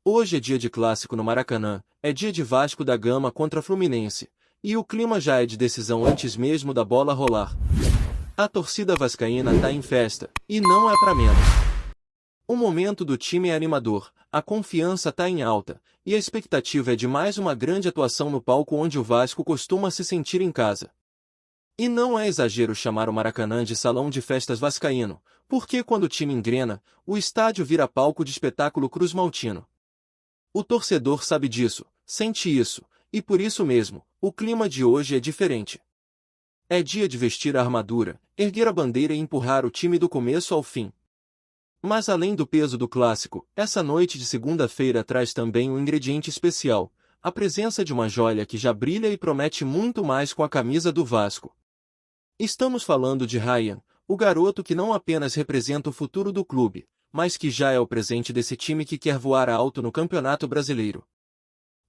Hoje é dia de clássico no Maracanã, é dia de Vasco da Gama contra Fluminense, e o clima já é de decisão antes mesmo da bola rolar. A torcida vascaína tá em festa, e não é pra menos. O momento do time é animador, a confiança tá em alta, e a expectativa é de mais uma grande atuação no palco onde o Vasco costuma se sentir em casa. E não é exagero chamar o Maracanã de salão de festas vascaíno, porque quando o time engrena, o estádio vira palco de espetáculo cruzmaltino. O torcedor sabe disso, sente isso, e por isso mesmo, o clima de hoje é diferente. É dia de vestir a armadura, erguer a bandeira e empurrar o time do começo ao fim. Mas além do peso do clássico, essa noite de segunda-feira traz também um ingrediente especial, a presença de uma joia que já brilha e promete muito mais com a camisa do Vasco. Estamos falando de Ryan, o garoto que não apenas representa o futuro do clube, mas que já é o presente desse time que quer voar alto no Campeonato Brasileiro.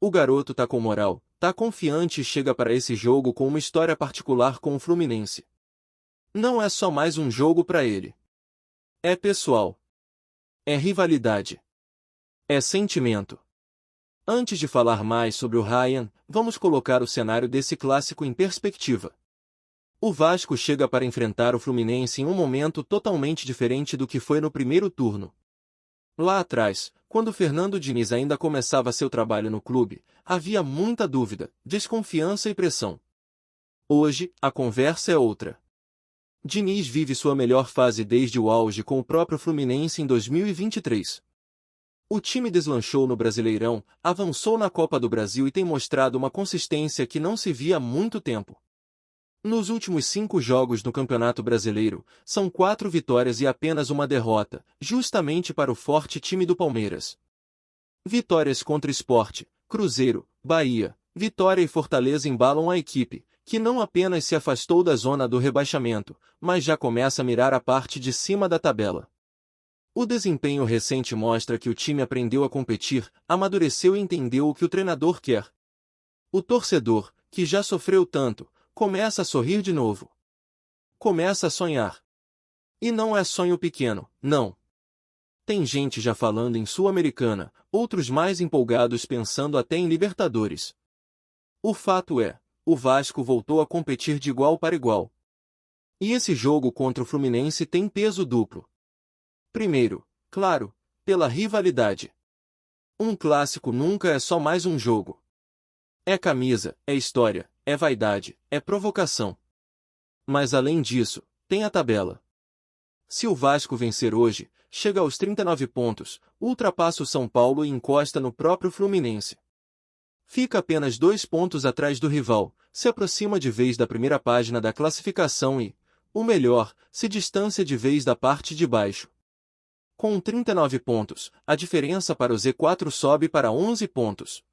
O garoto tá com moral, tá confiante e chega para esse jogo com uma história particular com o Fluminense. Não é só mais um jogo para ele. É pessoal. É rivalidade. É sentimento. Antes de falar mais sobre o Ryan, vamos colocar o cenário desse clássico em perspectiva. O Vasco chega para enfrentar o Fluminense em um momento totalmente diferente do que foi no primeiro turno. Lá atrás, quando Fernando Diniz ainda começava seu trabalho no clube, havia muita dúvida, desconfiança e pressão. Hoje, a conversa é outra. Diniz vive sua melhor fase desde o auge com o próprio Fluminense em 2023. O time deslanchou no Brasileirão, avançou na Copa do Brasil e tem mostrado uma consistência que não se via há muito tempo. Nos últimos 5 jogos no Campeonato Brasileiro, são 4 vitórias e apenas uma derrota, justamente para o forte time do Palmeiras. Vitórias contra Sport, Cruzeiro, Bahia, Vitória e Fortaleza embalam a equipe, que não apenas se afastou da zona do rebaixamento, mas já começa a mirar a parte de cima da tabela. O desempenho recente mostra que o time aprendeu a competir, amadureceu e entendeu o que o treinador quer. O torcedor, que já sofreu tanto, começa a sorrir de novo. Começa a sonhar. E não é sonho pequeno, não. Tem gente já falando em Sul-Americana, outros mais empolgados pensando até em Libertadores. O fato é, o Vasco voltou a competir de igual para igual. E esse jogo contra o Fluminense tem peso duplo. Primeiro, claro, pela rivalidade. Um clássico nunca é só mais um jogo. É camisa, é história, é vaidade, é provocação. Mas além disso, tem a tabela. Se o Vasco vencer hoje, chega aos 39 pontos, ultrapassa o São Paulo e encosta no próprio Fluminense. Fica apenas 2 pontos atrás do rival, se aproxima de vez da primeira página da classificação e, o melhor, se distancia de vez da parte de baixo. Com 39 pontos, a diferença para o Z4 sobe para 11 pontos.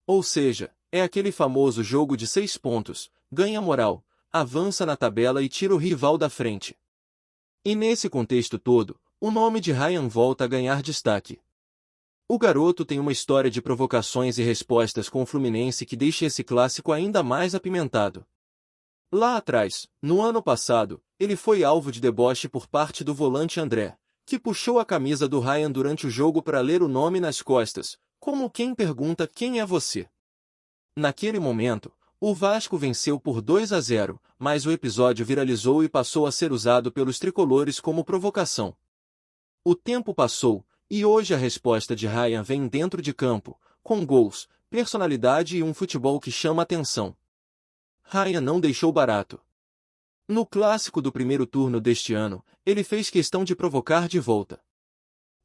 Ou seja, é aquele famoso jogo de 6 pontos, ganha moral, avança na tabela e tira o rival da frente. E nesse contexto todo, o nome de Ryan volta a ganhar destaque. O garoto tem uma história de provocações e respostas com o Fluminense que deixa esse clássico ainda mais apimentado. Lá atrás, no ano passado, ele foi alvo de deboche por parte do volante André, que puxou a camisa do Ryan durante o jogo para ler o nome nas costas, como quem pergunta quem é você. Naquele momento, o Vasco venceu por 2-0, mas o episódio viralizou e passou a ser usado pelos tricolores como provocação. O tempo passou, e hoje a resposta de Ryan vem dentro de campo, com gols, personalidade e um futebol que chama atenção. Ryan não deixou barato. No clássico do primeiro turno deste ano, ele fez questão de provocar de volta.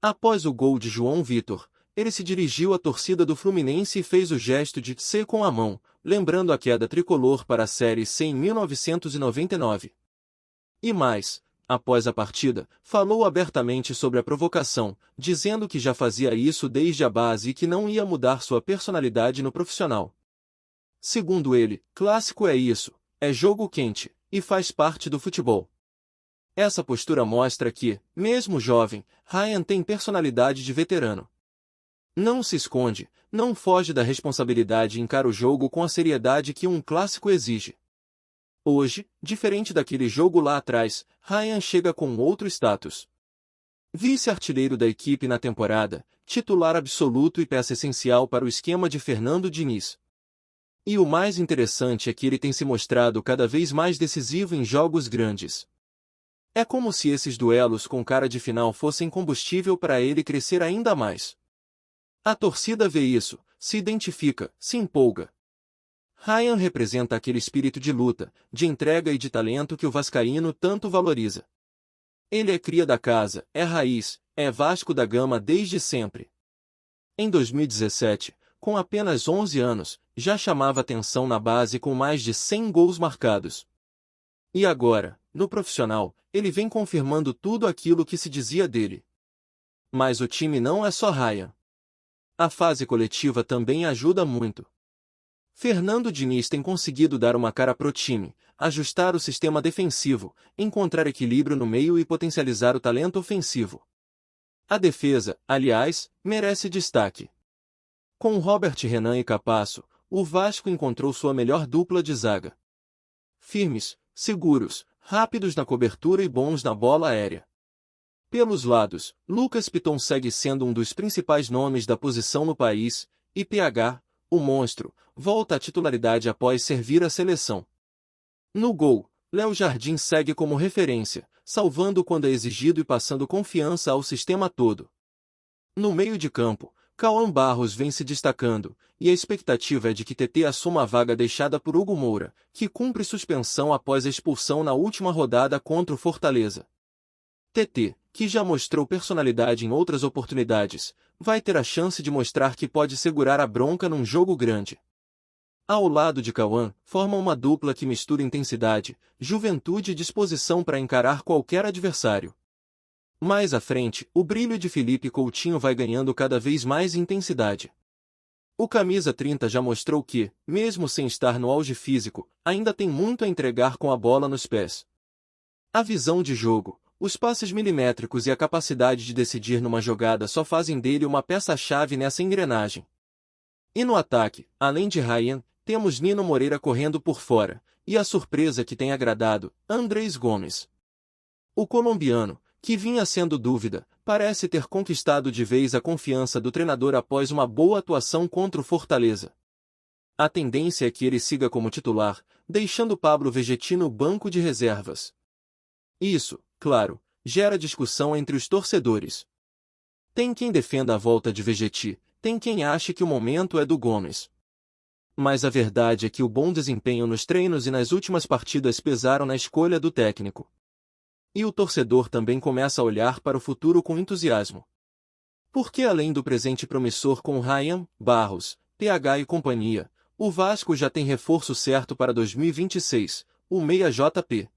Após o gol de João Vitor, ele se dirigiu à torcida do Fluminense e fez o gesto de C com a mão, lembrando a queda tricolor para a Série C em 1999. E mais, após a partida, falou abertamente sobre a provocação, dizendo que já fazia isso desde a base e que não ia mudar sua personalidade no profissional. Segundo ele, clássico é isso, é jogo quente, e faz parte do futebol. Essa postura mostra que, mesmo jovem, Ryan tem personalidade de veterano. Não se esconde, não foge da responsabilidade e encara o jogo com a seriedade que um clássico exige. Hoje, diferente daquele jogo lá atrás, Ryan chega com outro status. Vice-artilheiro da equipe na temporada, titular absoluto e peça essencial para o esquema de Fernando Diniz. E o mais interessante é que ele tem se mostrado cada vez mais decisivo em jogos grandes. É como se esses duelos com cara de final fossem combustível para ele crescer ainda mais. A torcida vê isso, se identifica, se empolga. Ryan representa aquele espírito de luta, de entrega e de talento que o vascaíno tanto valoriza. Ele é cria da casa, é raiz, é Vasco da Gama desde sempre. Em 2017, com apenas 11 anos, já chamava atenção na base com mais de 100 gols marcados. E agora, no profissional, ele vem confirmando tudo aquilo que se dizia dele. Mas o time não é só Ryan. A fase coletiva também ajuda muito. Fernando Diniz tem conseguido dar uma cara pro time, ajustar o sistema defensivo, encontrar equilíbrio no meio e potencializar o talento ofensivo. A defesa, aliás, merece destaque. Com Robert Renan e Capasso, o Vasco encontrou sua melhor dupla de zaga. Firmes, seguros, rápidos na cobertura e bons na bola aérea. Pelos lados, Lucas Piton segue sendo um dos principais nomes da posição no país, e PH, o monstro, volta à titularidade após servir a seleção. No gol, Léo Jardim segue como referência, salvando quando é exigido e passando confiança ao sistema todo. No meio de campo, Cauã Barros vem se destacando, e a expectativa é de que TT assuma a vaga deixada por Hugo Moura, que cumpre suspensão após a expulsão na última rodada contra o Fortaleza. TT, que já mostrou personalidade em outras oportunidades, vai ter a chance de mostrar que pode segurar a bronca num jogo grande. Ao lado de Cauã, formam uma dupla que mistura intensidade, juventude e disposição para encarar qualquer adversário. Mais à frente, o brilho de Felipe Coutinho vai ganhando cada vez mais intensidade. O camisa 30 já mostrou que, mesmo sem estar no auge físico, ainda tem muito a entregar com a bola nos pés. A visão de jogo, os passes milimétricos e a capacidade de decidir numa jogada só fazem dele uma peça-chave nessa engrenagem. E no ataque, além de Ryan, temos Nino Moreira correndo por fora, e a surpresa que tem agradado, Andrés Gomes. O colombiano, que vinha sendo dúvida, parece ter conquistado de vez a confiança do treinador após uma boa atuação contra o Fortaleza. A tendência é que ele siga como titular, deixando Pablo Vegetti no banco de reservas. Isso, claro, gera discussão entre os torcedores. Tem quem defenda a volta de Vegetti, tem quem ache que o momento é do Gomes. Mas a verdade é que o bom desempenho nos treinos e nas últimas partidas pesaram na escolha do técnico. E o torcedor também começa a olhar para o futuro com entusiasmo. Porque além do presente promissor com Ryan, Barros, PH e companhia, o Vasco já tem reforço certo para 2026, o meia JP.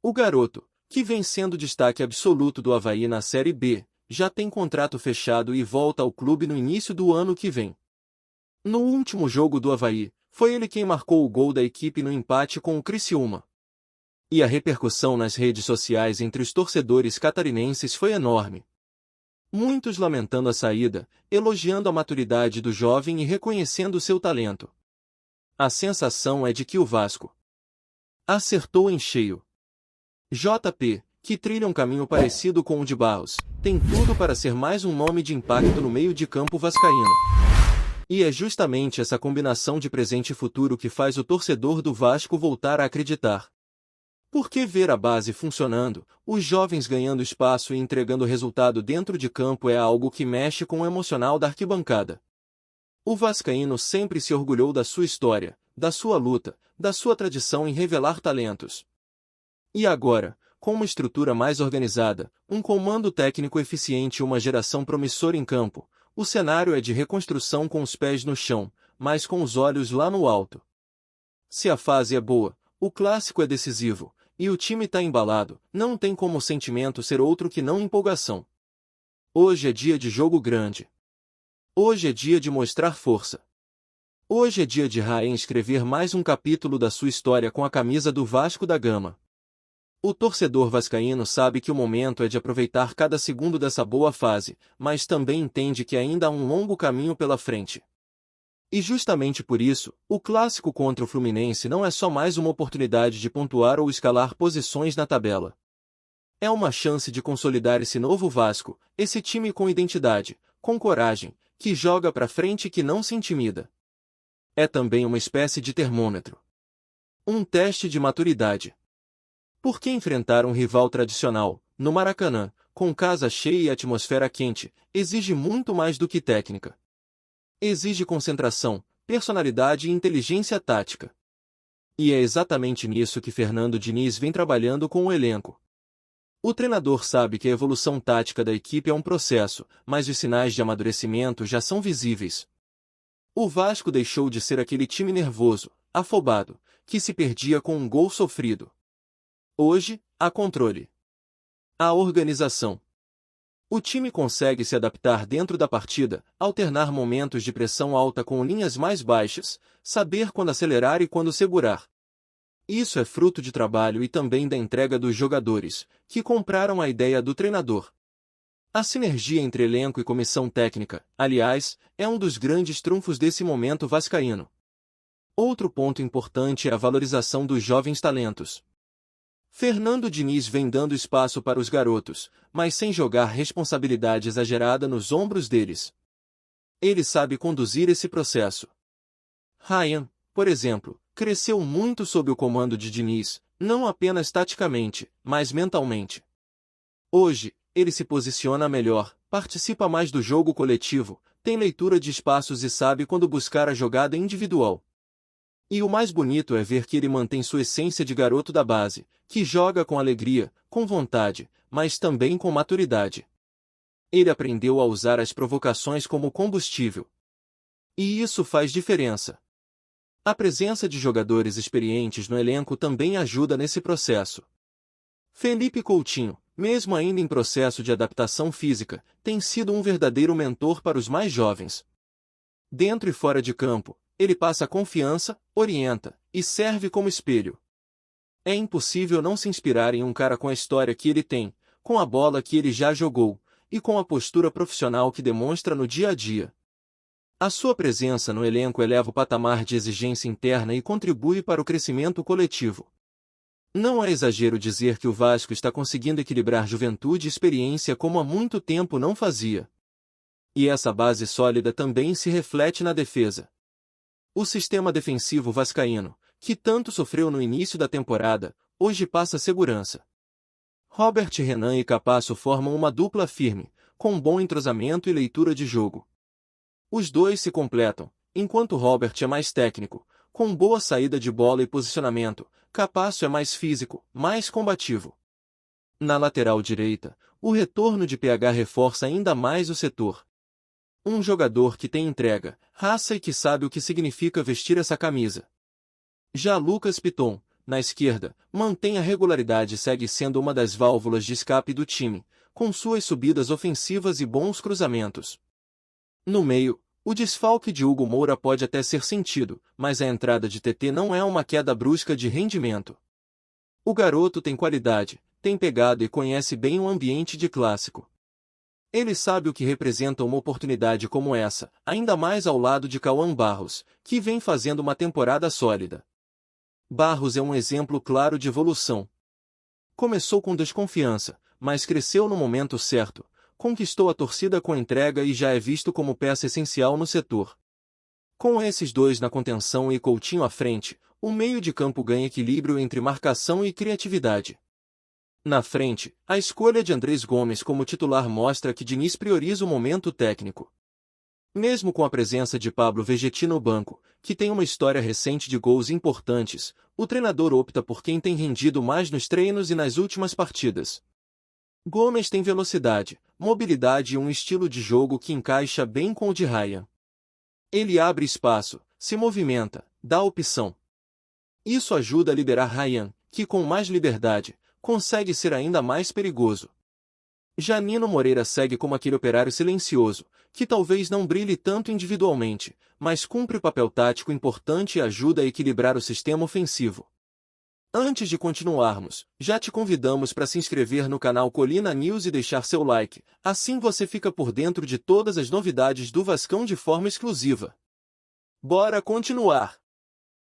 O garoto, que vem sendo destaque absoluto do Avaí na Série B, já tem contrato fechado e volta ao clube no início do ano que vem. No último jogo do Avaí, foi ele quem marcou o gol da equipe no empate com o Criciúma. E a repercussão nas redes sociais entre os torcedores catarinenses foi enorme. Muitos lamentando a saída, elogiando a maturidade do jovem e reconhecendo seu talento. A sensação é de que o Vasco acertou em cheio. JP, que trilha um caminho parecido com o de Barros, tem tudo para ser mais um nome de impacto no meio de campo vascaíno. E é justamente essa combinação de presente e futuro que faz o torcedor do Vasco voltar a acreditar. Porque ver a base funcionando, os jovens ganhando espaço e entregando resultado dentro de campo é algo que mexe com o emocional da arquibancada. O vascaíno sempre se orgulhou da sua história, da sua luta, da sua tradição em revelar talentos. E agora, com uma estrutura mais organizada, um comando técnico eficiente e uma geração promissora em campo, o cenário é de reconstrução com os pés no chão, mas com os olhos lá no alto. Se a fase é boa, o clássico é decisivo, e o time está embalado, não tem como o sentimento ser outro que não empolgação. Hoje é dia de jogo grande. Hoje é dia de mostrar força. Hoje é dia de Ryan escrever mais um capítulo da sua história com a camisa do Vasco da Gama. O torcedor vascaíno sabe que o momento é de aproveitar cada segundo dessa boa fase, mas também entende que ainda há um longo caminho pela frente. E justamente por isso, o clássico contra o Fluminense não é só mais uma oportunidade de pontuar ou escalar posições na tabela. É uma chance de consolidar esse novo Vasco, esse time com identidade, com coragem, que joga pra frente e que não se intimida. É também uma espécie de termômetro. Um teste de maturidade. Porque enfrentar um rival tradicional, no Maracanã, com casa cheia e atmosfera quente, exige muito mais do que técnica. Exige concentração, personalidade e inteligência tática. E é exatamente nisso que Fernando Diniz vem trabalhando com o elenco. O treinador sabe que a evolução tática da equipe é um processo, mas os sinais de amadurecimento já são visíveis. O Vasco deixou de ser aquele time nervoso, afobado, que se perdia com um gol sofrido. Hoje, há controle. Há organização. O time consegue se adaptar dentro da partida, alternar momentos de pressão alta com linhas mais baixas, saber quando acelerar e quando segurar. Isso é fruto de trabalho e também da entrega dos jogadores, que compraram a ideia do treinador. A sinergia entre elenco e comissão técnica, aliás, é um dos grandes trunfos desse momento vascaíno. Outro ponto importante é a valorização dos jovens talentos. Fernando Diniz vem dando espaço para os garotos, mas sem jogar responsabilidade exagerada nos ombros deles. Ele sabe conduzir esse processo. Ryan, por exemplo, cresceu muito sob o comando de Diniz, não apenas taticamente, mas mentalmente. Hoje, ele se posiciona melhor, participa mais do jogo coletivo, tem leitura de espaços e sabe quando buscar a jogada individual. E o mais bonito é ver que ele mantém sua essência de garoto da base, que joga com alegria, com vontade, mas também com maturidade. Ele aprendeu a usar as provocações como combustível. E isso faz diferença. A presença de jogadores experientes no elenco também ajuda nesse processo. Felipe Coutinho, mesmo ainda em processo de adaptação física, tem sido um verdadeiro mentor para os mais jovens. Dentro e fora de campo, ele passa confiança, orienta e serve como espelho. É impossível não se inspirar em um cara com a história que ele tem, com a bola que ele já jogou, e com a postura profissional que demonstra no dia a dia. A sua presença no elenco eleva o patamar de exigência interna e contribui para o crescimento coletivo. Não é exagero dizer que o Vasco está conseguindo equilibrar juventude e experiência como há muito tempo não fazia. E essa base sólida também se reflete na defesa. O sistema defensivo vascaíno, que tanto sofreu no início da temporada, hoje passa segurança. Robert Renan e Capasso formam uma dupla firme, com bom entrosamento e leitura de jogo. Os dois se completam, enquanto Robert é mais técnico, com boa saída de bola e posicionamento, Capasso é mais físico, mais combativo. Na lateral direita, o retorno de PH reforça ainda mais o setor. Um jogador que tem entrega, raça e que sabe o que significa vestir essa camisa. Já Lucas Piton, na esquerda, mantém a regularidade e segue sendo uma das válvulas de escape do time, com suas subidas ofensivas e bons cruzamentos. No meio, o desfalque de Hugo Moura pode até ser sentido, mas a entrada de TT não é uma queda brusca de rendimento. O garoto tem qualidade, tem pegada e conhece bem o ambiente de clássico. Ele sabe o que representa uma oportunidade como essa, ainda mais ao lado de Cauã Barros, que vem fazendo uma temporada sólida. Barros é um exemplo claro de evolução. Começou com desconfiança, mas cresceu no momento certo, conquistou a torcida com entrega e já é visto como peça essencial no setor. Com esses dois na contenção e Coutinho à frente, o meio de campo ganha equilíbrio entre marcação e criatividade. Na frente, a escolha de Andrés Gomes como titular mostra que Diniz prioriza o momento técnico. Mesmo com a presença de Pablo Vegetti no banco, que tem uma história recente de gols importantes, o treinador opta por quem tem rendido mais nos treinos e nas últimas partidas. Gomes tem velocidade, mobilidade e um estilo de jogo que encaixa bem com o de Ryan. Ele abre espaço, se movimenta, dá opção. Isso ajuda a liberar Ryan, que com mais liberdade, consegue ser ainda mais perigoso. Já Nino Moreira segue como aquele operário silencioso, que talvez não brilhe tanto individualmente, mas cumpre papel tático importante e ajuda a equilibrar o sistema ofensivo. Antes de continuarmos, já te convidamos para se inscrever no canal Colina News e deixar seu like, assim você fica por dentro de todas as novidades do Vascão de forma exclusiva. Bora continuar!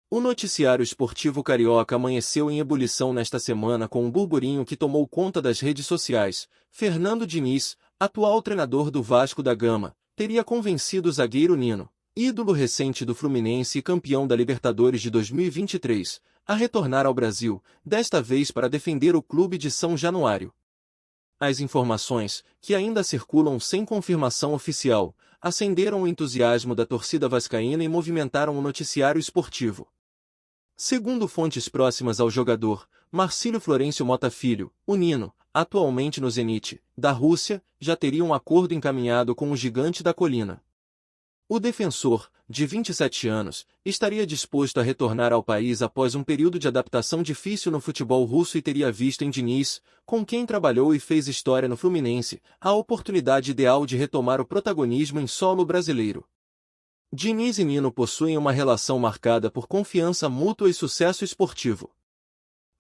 O noticiário esportivo carioca amanheceu em ebulição nesta semana com um burburinho que tomou conta das redes sociais. Fernando Diniz, atual treinador do Vasco da Gama, teria convencido o zagueiro Nino, ídolo recente do Fluminense e campeão da Libertadores de 2023, a retornar ao Brasil, desta vez para defender o clube de São Januário. As informações, que ainda circulam sem confirmação oficial, acenderam o entusiasmo da torcida vascaína e movimentaram o noticiário esportivo. Segundo fontes próximas ao jogador, Marcílio Florencio Mota Filho, o Nino, atualmente no Zenit, da Rússia, já teria um acordo encaminhado com o Gigante da Colina. O defensor, de 27 anos, estaria disposto a retornar ao país após um período de adaptação difícil no futebol russo e teria visto em Diniz, com quem trabalhou e fez história no Fluminense, a oportunidade ideal de retomar o protagonismo em solo brasileiro. Diniz e Nino possuem uma relação marcada por confiança mútua e sucesso esportivo.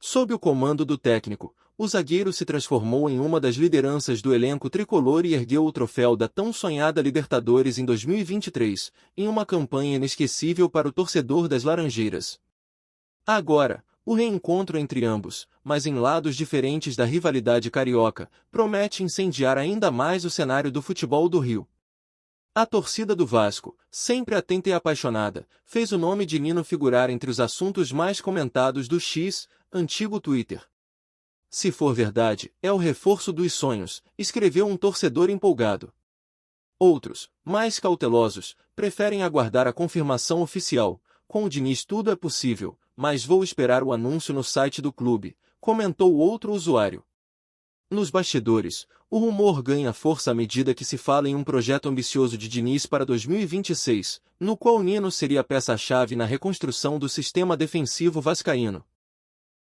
Sob o comando do técnico, o zagueiro se transformou em uma das lideranças do elenco tricolor e ergueu o troféu da tão sonhada Libertadores em 2023, em uma campanha inesquecível para o torcedor das Laranjeiras. Agora, o reencontro entre ambos, mas em lados diferentes da rivalidade carioca, promete incendiar ainda mais o cenário do futebol do Rio. A torcida do Vasco, sempre atenta e apaixonada, fez o nome de Nino figurar entre os assuntos mais comentados do X, antigo Twitter. Se for verdade, é o reforço dos sonhos, escreveu um torcedor empolgado. Outros, mais cautelosos, preferem aguardar a confirmação oficial. Com o Diniz tudo é possível, mas vou esperar o anúncio no site do clube, comentou outro usuário. Nos bastidores, o rumor ganha força à medida que se fala em um projeto ambicioso de Diniz para 2026, no qual Nino seria a peça-chave na reconstrução do sistema defensivo vascaíno.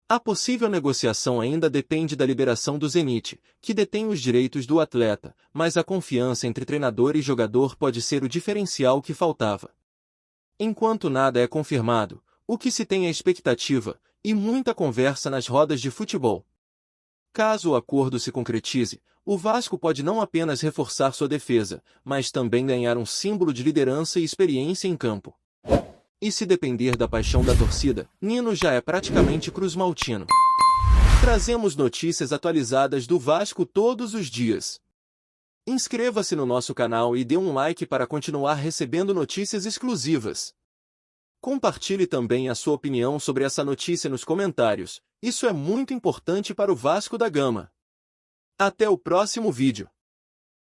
A possível negociação ainda depende da liberação do Zenit, que detém os direitos do atleta, mas a confiança entre treinador e jogador pode ser o diferencial que faltava. Enquanto nada é confirmado, o que se tem é expectativa, e muita conversa nas rodas de futebol. Caso o acordo se concretize, o Vasco pode não apenas reforçar sua defesa, mas também ganhar um símbolo de liderança e experiência em campo. E se depender da paixão da torcida, Nino já é praticamente cruzmaltino. Trazemos notícias atualizadas do Vasco todos os dias. Inscreva-se no nosso canal e dê um like para continuar recebendo notícias exclusivas. Compartilhe também a sua opinião sobre essa notícia nos comentários, isso é muito importante para o Vasco da Gama. Até o próximo vídeo.